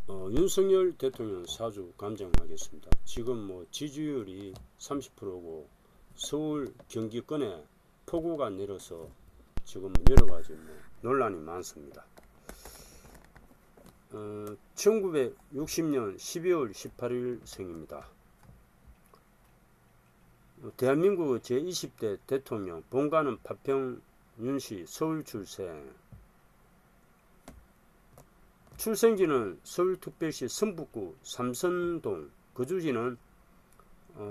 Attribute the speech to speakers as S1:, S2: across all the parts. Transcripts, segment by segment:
S1: 윤석열 대통령 사주 감정하겠습니다. 지금 뭐 지지율이 30%고 서울 경기권에 폭우가 내려서 지금 여러가지 논란이 많습니다. 1960년 12월 18일 생입니다. 대한민국 제20대 대통령, 본가는 파평 윤씨, 서울 출생. 출생지는 서울특별시 성북구 삼선동, 거주지는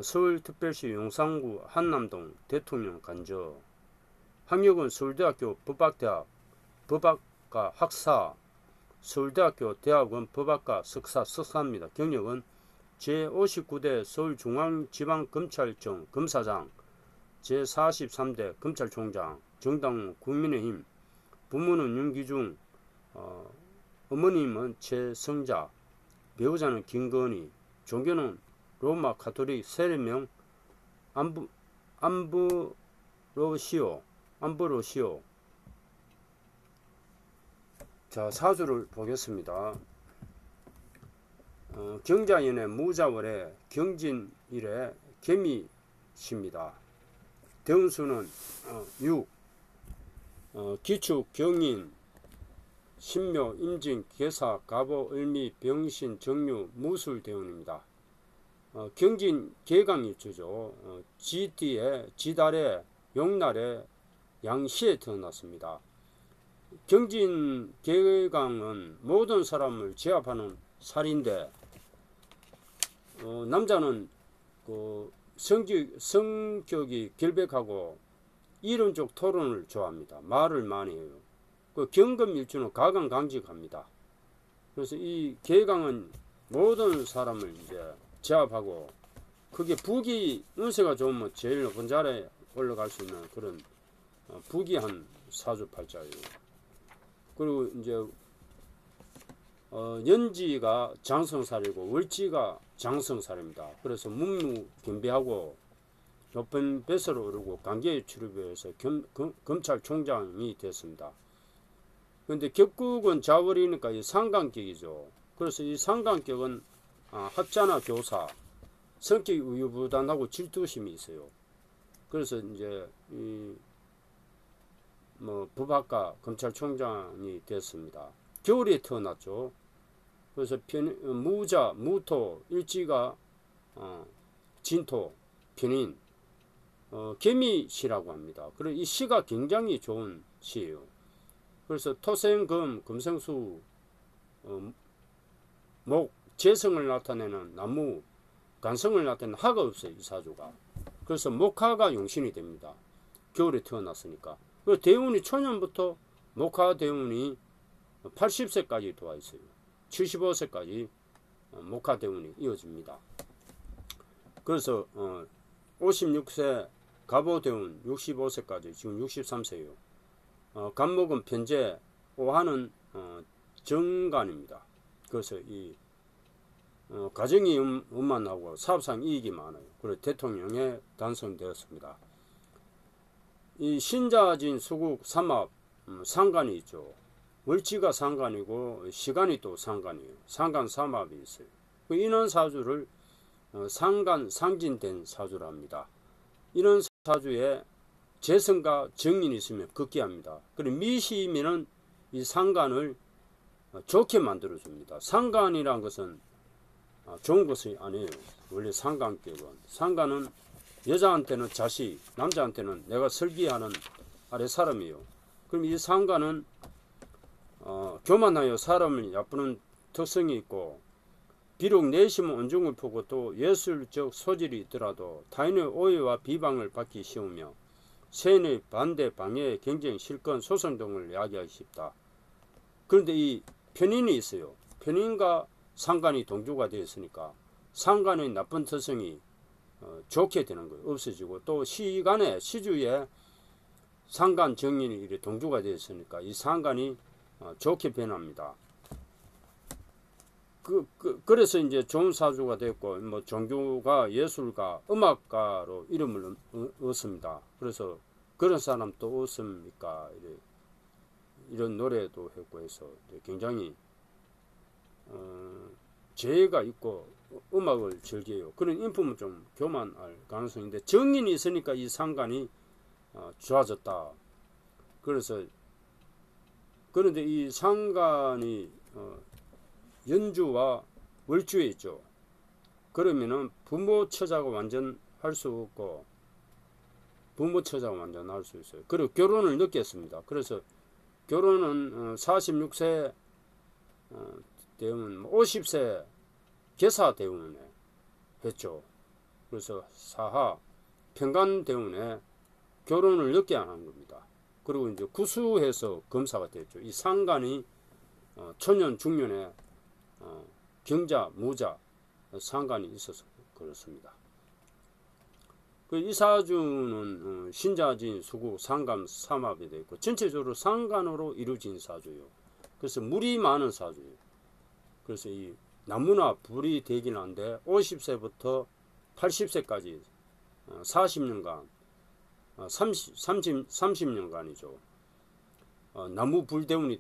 S1: 서울특별시 용산구 한남동, 대통령 간접. 학력은 서울대학교 법학과 학사, 서울대학교 대학원 법학과 석사입니다. 경력은 제59대 서울중앙지방검찰청 검사장, 제43대 검찰총장, 정당 국민의힘, 부모는 윤기중, 어머님은 최성자, 배우자는 김건희, 종교는 로마 가톨릭 세례명 암브로시오. 자, 사주를 보겠습니다. 경자연의 무자월에 경진일에 개미십니다. 대운수는 6, 기축, 경인, 신묘, 임진, 계사, 갑오, 을미, 병신, 정유, 무술 대운입니다. 경진 개강일주죠. 지띠에, 지달에, 용날에, 양시에 태어났습니다. 경진 개강은 모든 사람을 제압하는 살인데, 남자는 성격이 결백하고 이론적 토론을 좋아합니다. 말을 많이 해요. 경금일주는 가강강직합니다. 그래서 이 개강은 모든 사람을 이제 제압하고, 그게 부기 운세가 좋으면 제일 높은 자리에 올라갈 수 있는 그런 부기한 사주팔자예요. 그리고 이제 연지가 장성살이고 월지가 장성살입니다. 그래서 묵묵견비하고 높은 뱃으로 오르고 관계에 출입해서 검찰총장이 됐습니다. 그런데 격국은 자월이니까 이 상관격이죠. 그래서 이 상관격은 학자나 교사, 성격이 우유부단하고 질투심이 있어요. 그래서 이제 법학과 검찰총장이 됐습니다. 겨울에 태어났죠. 그래서 무자, 무토, 일지가 진토, 편인, 개미시라고 합니다. 그래서 이 시가 굉장히 좋은 시예요. 그래서 토생금, 금생수, 목, 재성을 나타내는 나무, 간성을 나타내는 하가 없어요. 이 사주가. 그래서 목화가 용신이 됩니다. 겨울에 태어났으니까. 그 대운이 초년부터 목화 대운이 80세까지 도와 있어요. 75세까지 목화 대운이 이어집니다. 그래서 56세 갑오 대운 65세까지 지금 63세예요. 간목은 편재, 오한은 정간입니다. 그래서 이 가정이 음만하고 사업상 이익이 많아요. 그래서 대통령에 당선되었습니다. 이 신자진 수국 삼합 상간이 있죠. 월지가 상간이고 시간이 또 상간이에요. 상간 삼합이 있어요. 이런 사주를 상간 상진된 사주라 합니다. 이런 사주에 재성과 정인이 있으면 극기합니다. 그리고 미시면은 이 상간을 좋게 만들어 줍니다. 상간이란 것은 좋은 것이 아니에요. 원래 상간은 여자한테는 자식, 남자한테는 내가 설계하는 아래 사람이에요. 그럼 이 상간은 교만하여 사람을 얕부는 특성이 있고, 비록 내심은 온중을 보고 또 예술적 소질이 있더라도 타인의 오해와 비방을 받기 쉬우며 세인의 반대, 방해, 경쟁, 실권, 소송 등을 야기하기 쉽다. 그런데 이 편인이 있어요. 편인과 상간이 동조가 되어 있으니까 상간의 나쁜 특성이 좋게 되는 거예요. 없어지고, 또 시간에 시주에 상간 정인이 이렇게 동조가 되어 있으니까 이 상간이 좋게 변합니다. 그래서 이제 좋은 사주가 됐고, 뭐 종교가, 예술가, 음악가로 이름을 얻습니다. 그래서 그런 사람 또 없습니까? 이런 노래도 했고 해서 굉장히 재해가 있고 음악을 즐겨요. 그런 인품은 좀 교만할 가능성인데 정인이 있으니까 이 상관이 좋아졌다. 그래서 그런데 이 상관이 연주와 월주에 있죠. 그러면은 부모 처자가 완전 할 수 없고 부모 처자가 완전 할 수 있어요. 그리고 결혼을 늦게 했습니다. 그래서 결혼은 46세 되면 50세 계사대운에 했죠. 그래서 사하 평간대운에 결혼을 늦게 안 한 겁니다. 그리고 이제 구수해서 검사가 됐죠. 이 상간이 초년 중년에 경자 무자 상간이 있어서 그렇습니다. 그 이사주는 신자진 수구 상감 삼합이 되어 있고 전체적으로 상간으로 이루어진 사주예요. 그래서 물이 많은 사주예요. 그래서 이 나무나 불이 되긴 한데 50세부터 80세까지 40년간 30년간이죠. 나무 불대운이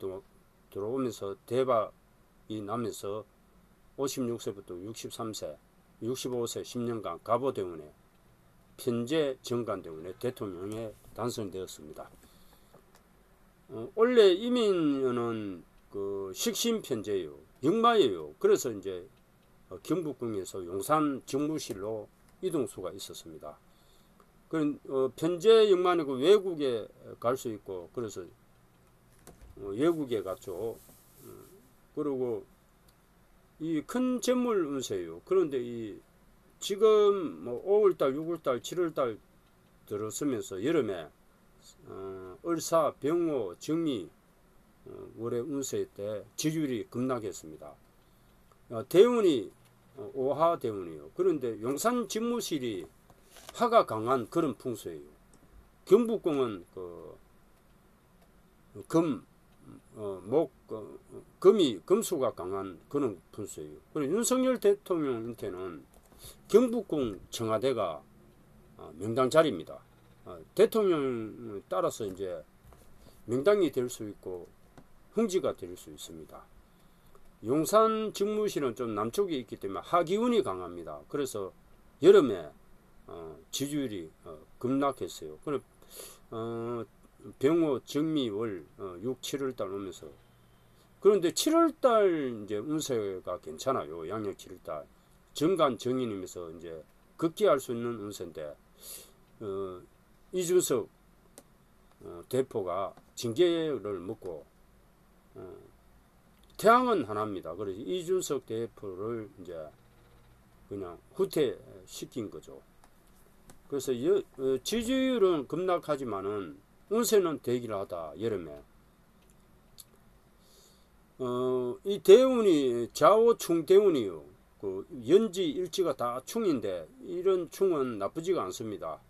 S1: 들어오면서 대박이 나면서 56세부터 63세, 65세 10년간 갑오대운에 편재 정관대운에 대통령에 당선되었습니다. 원래 이민년은 그 식신편재예요. 역마예요. 그래서 이제 경북궁에서 용산 정무실로 이동수가 있었습니다. 편재 역만이고 외국에 갈 수 있고 그래서 외국에 갔죠. 그리고 이 큰 재물 운세예요. 그런데 이 지금 뭐 5월달, 6월달, 7월달 들어서면서 여름에 을사, 병호, 정미 월의 운세 때 지지율이 급락했습니다. 대운이 오하 대운이에요. 그런데 용산 집무실이 화가 강한 그런 풍수예요. 경북궁은 금이 금수가 강한 그런 풍수예요. 그리고 윤석열 대통령한테는 경북궁 청와대가 명당 자리입니다. 대통령 따라서 이제 명당이 될 수 있고 흥지가 될 수 있습니다. 용산 직무실은 좀 남쪽에 있기 때문에 하기운이 강합니다. 그래서 여름에 지지율이 급락했어요. 그래 병호 정미월 6, 7월달 오면서 그런데 7월달 이제 운세가 괜찮아요. 양력 7월달 정간 정인이면서 이제 급기할 수 있는 운세인데 이준석 대표가 징계를 먹고 태양은 하나입니다. 그래서 이준석 대표를 이제 그냥 후퇴시킨 거죠. 그래서 지지율은 급락하지만은 운세는 대기하다 여름에 이 대운이 좌우충 대운이요. 그 연지 일지가 다 충인데 이런 충은 나쁘지가 않습니다.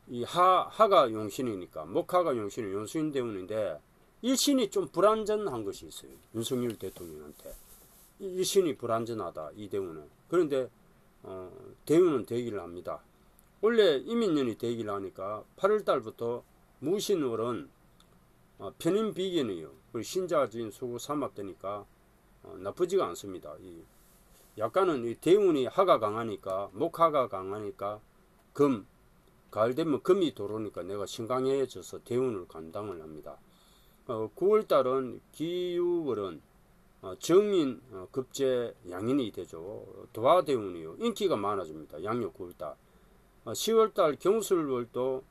S1: 이 하가 용신이니까 목하가 용신이 용수인 대운인데 일신이 좀 불안전한 것이 있어요. 윤석열 대통령한테 일신이 불안전하다 이 대운은. 그런데 대운은 대기를 합니다. 원래 이민년이 대기를 하니까 8월달부터 무신월은 편인비견이에요. 그리고 신자진 수구 삼합되니까 나쁘지가 않습니다. 약간은 이 대운이 하가 강하니까 목하가 강하니까 가을 되면 금이 들어오니까 내가 신강해져서 대운을 감당을 합니다. 9월달은 기유월은 정인 급제 양인이 되죠. 도화대운이요. 인기가 많아집니다. 양력 9월달 10월달 경술월도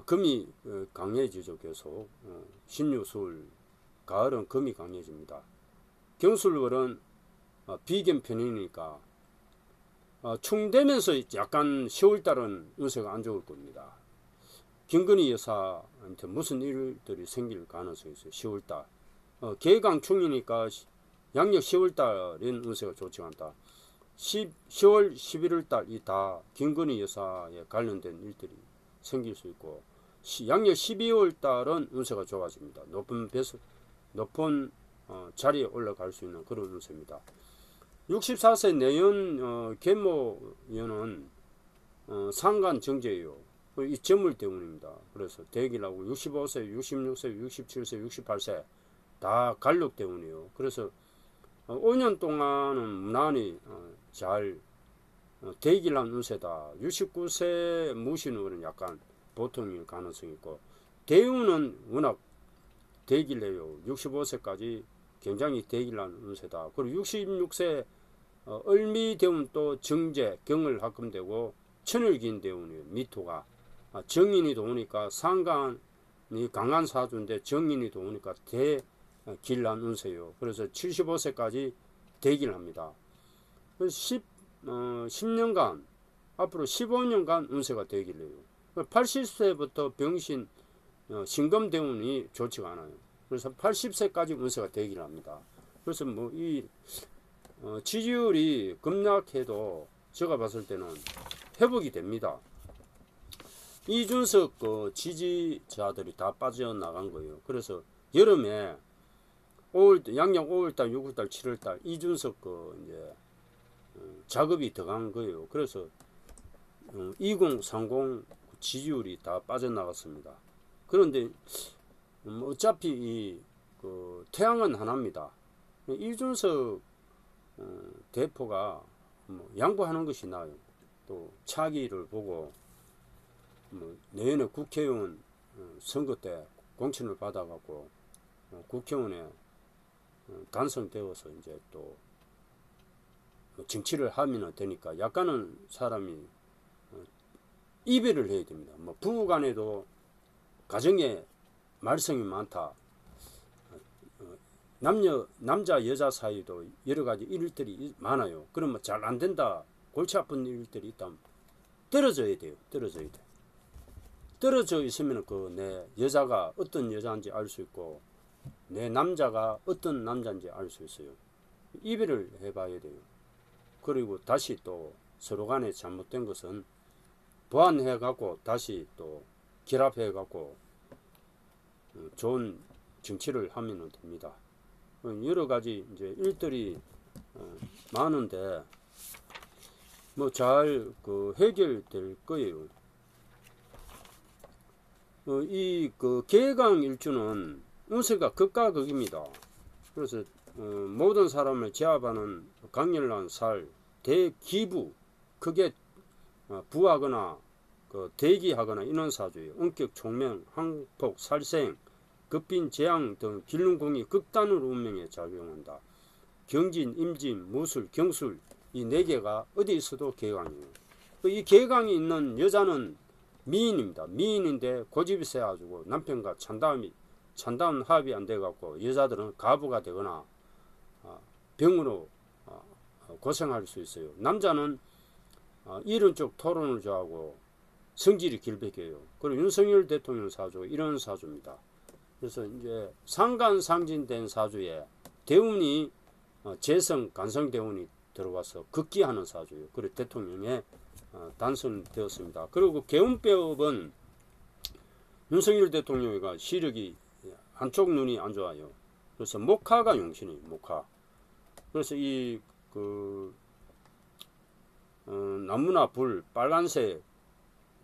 S1: 금이 강해지죠. 계속 신유술 가을은 금이 강해집니다. 경술월은 비견편이니까 충되면서 약간 10월달은 운세가 안 좋을 겁니다. 김건희 여사한테 무슨 일들이 생길 가능성이 있어요. 10월달 개강충이니까 양력 10월달은 운세가 좋지 않다. 10월 11월달 이 다 김건희 여사에 관련된 일들이 생길 수 있고 양력 12월달은 운세가 좋아집니다. 높은 자리에 올라갈 수 있는 그런 운세입니다. 64세 내연 계모연은 상간 정제예요. 이 재물 때문입니다. 그래서 대기라고 65세, 66세, 67세, 68세 다 간록 때문이에요. 그래서 5년 동안은 무난히 잘 대기란 운세다. 69세 무신은 약간 보통일 가능성이 있고, 대운은 워낙 대기래요. 65세까지 굉장히 대기란 운세다. 그리고 66세 을미대운 또 정제 경을 합금되고 천을긴 대운이에요. 미토가 정인이 도우니까 상간이 강한 사주인데 정인이 도우니까 대길란 운세요. 그래서 75세까지 대기를 합니다. 10년간 앞으로 15년간 운세가 대기를 해요. 80세부터 병신 신금대운이 좋지가 않아요. 그래서 80세까지 운세가 대기를 합니다. 그래서 뭐 이 지지율이 급락해도 제가 봤을 때는 회복이 됩니다. 이준석 지지자들이 다 빠져나간 거예요. 그래서 여름에 양력 5월달, 6월달, 7월달 이준석 이제 작업이 들어간 거예요. 그래서 2030 지지율이 다 빠져나갔습니다. 그런데 어차피 이 태양은 하나입니다. 이준석 대표가 양보하는 것이 나아요. 또 차기를 보고 내년에 국회의원 선거 때 공천을 받아갖고 국회의원에 당선되어서 이제 또 정치를 하면 되니까 약간은 사람이 이별을 해야 됩니다. 부부간에도 가정에 말썽이 많다. 남자 여자 사이도 여러 가지 일들이 많아요. 그러면 잘 안 된다. 골치 아픈 일들이 있다면 떨어져야 돼요. 떨어져야 돼. 떨어져 있으면 내 여자가 어떤 여자인지 알 수 있고 내 남자가 어떤 남자인지 알 수 있어요. 이별을 해봐야 돼요. 그리고 다시 또 서로 간에 잘못된 것은 보완해갖고 다시 또 결합해갖고 좋은 정치를 하면 됩니다. 여러 가지 이제 일들이 많은데 잘 해결될 거예요. 이 개강 일주는 운세가 극과 극입니다. 그래서 모든 사람을 제압하는 강렬한 살, 대기부, 크게 부하거나 대기하거나 이런 사주예요. 원격 총명, 항폭, 살생, 급빈, 재앙 등 길눈궁이 극단으로 운명에 작용한다. 경진, 임진, 무술, 경술 이 네 개가 어디 있어도 개강이에요. 이 개강이 있는 여자는 미인입니다. 미인인데 고집이 세가지고 남편과 찬다운 합이 안 돼갖고 여자들은 가부가 되거나 병으로 고생할 수 있어요. 남자는 이런 쪽 토론을 좋아하고 성질이 길백해요. 그리고 윤석열 대통령 사주 이런 사주입니다. 그래서 이제 상간상진된 사주에 대운이 재성 간성 대운이 들어와서 극기하는 사주예요. 그리고 대통령에 당선되었습니다. 그리고 개운법은 윤석열 대통령이가 시력이 한쪽 눈이 안 좋아요. 그래서 목화가 용신이 목화. 그래서 이 나무나 불 빨간색,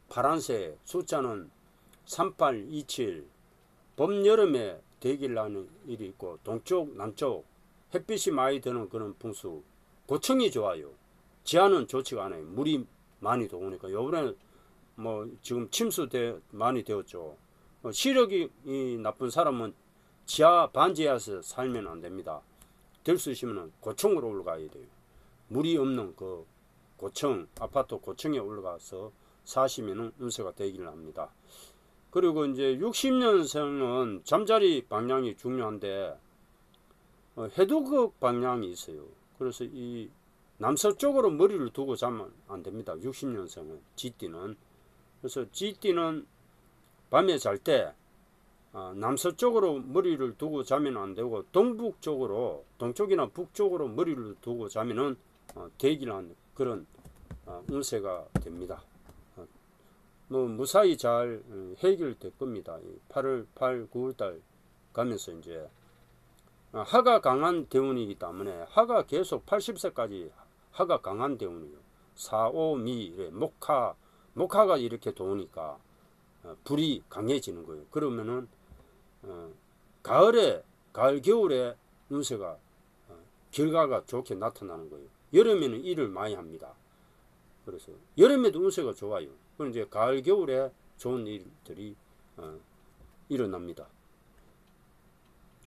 S1: 파란색 숫자는 3827 봄 여름에 대기를 하는 일이 있고 동쪽 남쪽 햇빛이 많이 드는 그런 풍수 고청이 좋아요. 지하는 좋지가 않아요. 물이 많이 들어오니까 요번에 지금 침수 많이 되었죠. 시력이 나쁜 사람은 지하 반지하에서 살면 안 됩니다. 될 수 있으면 고층으로 올라가야 돼요. 물이 없는 고층 아파트 고층에 올라가서 사시면 운세가 되기를 합니다. 그리고 이제 60년생은 잠자리 방향이 중요한데 해두극 방향이 있어요. 그래서 이 남서쪽으로 머리를 두고 자면 안 됩니다. 60년생은 쥐띠는. 그래서 쥐띠는 밤에 잘 때 남서쪽으로 머리를 두고 자면 안 되고 동북쪽으로 동쪽이나 북쪽으로 머리를 두고 자면은 대기란 그런 운세가 됩니다. 무사히 잘 해결될 겁니다. 8월 8, 9월달 가면서 이제 하가 강한 대운이기 때문에 하가 계속 80세까지 하가 강한 대운이에요. 4, 5, 미 목화가 이렇게 도우니까 불이 강해지는 거예요. 그러면은 가을 겨울에 운세가 결과가 좋게 나타나는 거예요. 여름에는 일을 많이 합니다. 그래서 여름에도 운세가 좋아요. 그럼 이제 가을 겨울에 좋은 일들이 일어납니다.